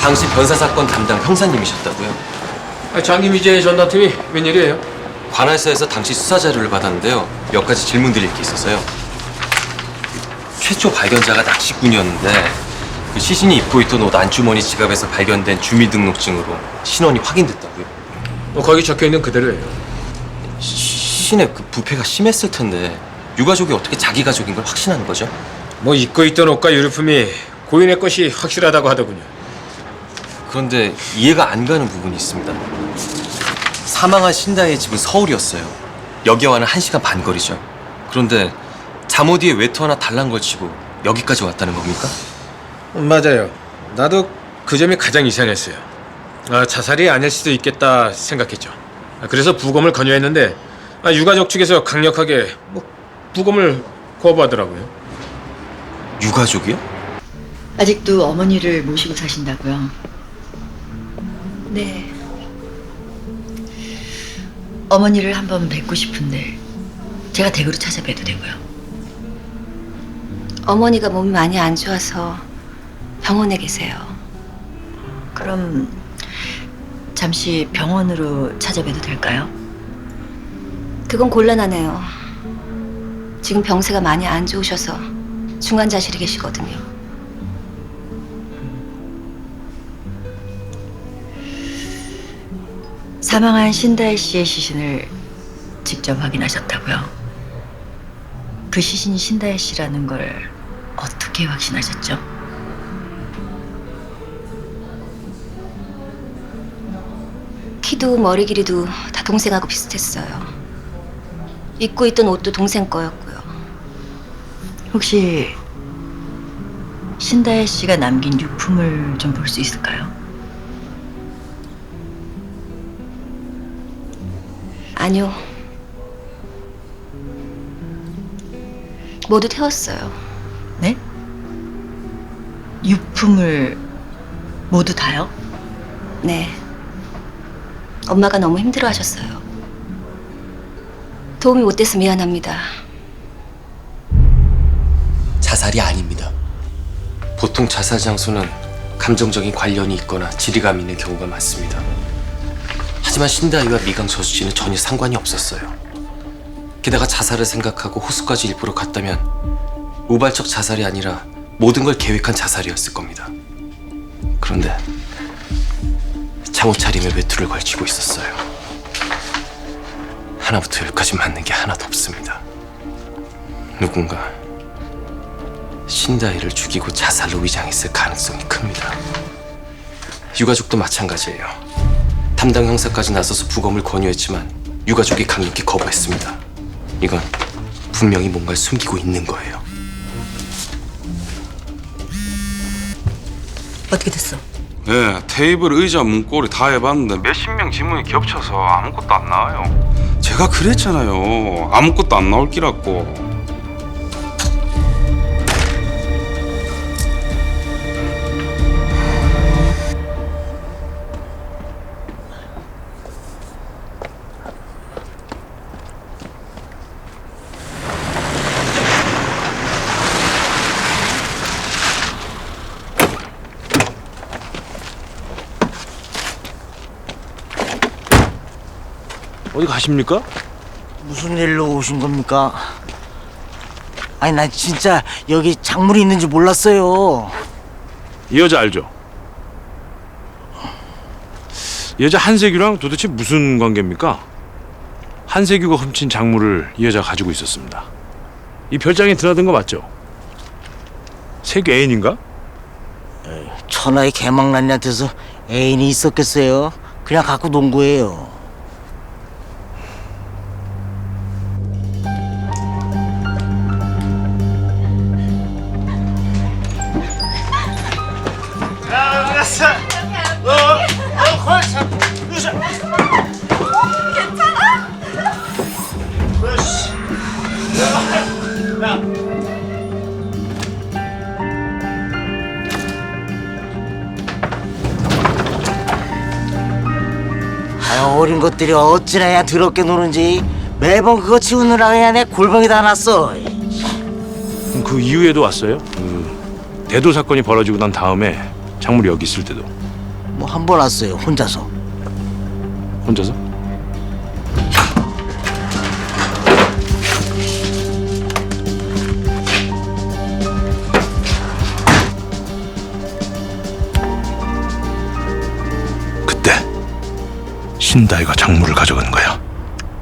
당시 변사 사건 담당 형사님이셨다고요? 장기미제 전담팀이 웬일이에요? 관할사에서 당시 수사 자료를 받았는데요. 몇 가지 질문드릴 게 있어서요. 최초 발견자가 낚시꾼이었는데 그 시신이 입고 있던 옷 안주머니 지갑에서 발견된 주민등록증으로 신원이 확인됐다고요. 거기 적혀있는 그대로예요. 시신의 그 부패가 심했을 텐데 유가족이 어떻게 자기 가족인 걸 확신하는 거죠? 뭐 입고 있던 옷과 유류품이 고인의 것이 확실하다고 하더군요. 그런데 이해가 안 가는 부분이 있습니다. 사망한 신다의 집은 서울이었어요. 여기와는 1시간 반 거리죠. 그런데 잠옷 위에 외투 하나 달랑 걸치고 여기까지 왔다는 겁니까? 맞아요. 나도 그 점이 가장 이상했어요. 자살이 아닐 수도 있겠다 생각했죠. 그래서 부검을 권유했는데 유가족 측에서 강력하게 부검을 거부하더라고요. 유가족이요? 아직도 어머니를 모시고 사신다고요? 네. 어머니를 한번 뵙고 싶은데 제가 댁으로 찾아뵈도 되고요. 어머니가 몸이 많이 안 좋아서 병원에 계세요. 그럼 잠시 병원으로 찾아뵈도 될까요? 그건 곤란하네요. 지금 병세가 많이 안 좋으셔서 중환자실에 계시거든요. 사망한 신다혜 씨의 시신을 직접 확인하셨다고요? 그 시신이 신다혜 씨라는 걸 어떻게 확신하셨죠? 키도 머리 길이도 다 동생하고 비슷했어요. 입고 있던 옷도 동생 거였고요. 혹시 신다혜 씨가 남긴 유품을 좀 볼 수 있을까요? 아니요. 모두 태웠어요. 네? 유품을 모두 다요? 네. 엄마가 너무 힘들어하셨어요. 도움이 못 돼서 미안합니다. 자살이 아닙니다. 보통 자살 장소는 감정적인 관련이 있거나 지리감 있는 경우가 많습니다. 하지만 신다희와 미강 저수지는 전혀 상관이 없었어요. 게다가 자살을 생각하고 호수까지 일부러 갔다면 우발적 자살이 아니라 모든 걸 계획한 자살이었을 겁니다. 그런데 잠옷 차림에 외투를 걸치고 있었어요. 하나부터 열까지 맞는 게 하나도 없습니다. 누군가 신다희를 죽이고 자살로 위장했을 가능성이 큽니다. 유가족도 마찬가지예요. 담당 형사까지 나서서 부검을 권유했지만 유가족이 강력히 거부했습니다. 이건 분명히 뭔가를 숨기고 있는 거예요. 어떻게 됐어? 네, 테이블, 의자, 문고리 다 해봤는데 몇십 명 지문이 겹쳐서 아무것도 안 나와요. 제가 그랬잖아요. 아무것도 안 나올 끼라고. 어디 가십니까? 무슨 일로 오신 겁니까? 아니 난 진짜 여기 작물이 있는지 몰랐어요. 이 여자 알죠? 이 여자 한세규랑 도대체 무슨 관계입니까? 한세규가 훔친 작물을 이 여자가 가지고 있었습니다. 이 별장에 드나든 거 맞죠? 세규 애인인가? 천하의 개망난이한테서 애인이 있었겠어요? 그냥 갖고 논 거예요. 어린 것들이 어찌나 그냥 더럽게 노는지 매번 그거 치우느라 그냥 내 골병이 다 났어. 그 이후에도 왔어요? 그 대도 사건이 벌어지고 난 다음에 작물이 여기 있을 때도. 뭐 한 번 왔어요, 혼자서. 혼자서? 그때 신다이가 작물을 가져간 거야.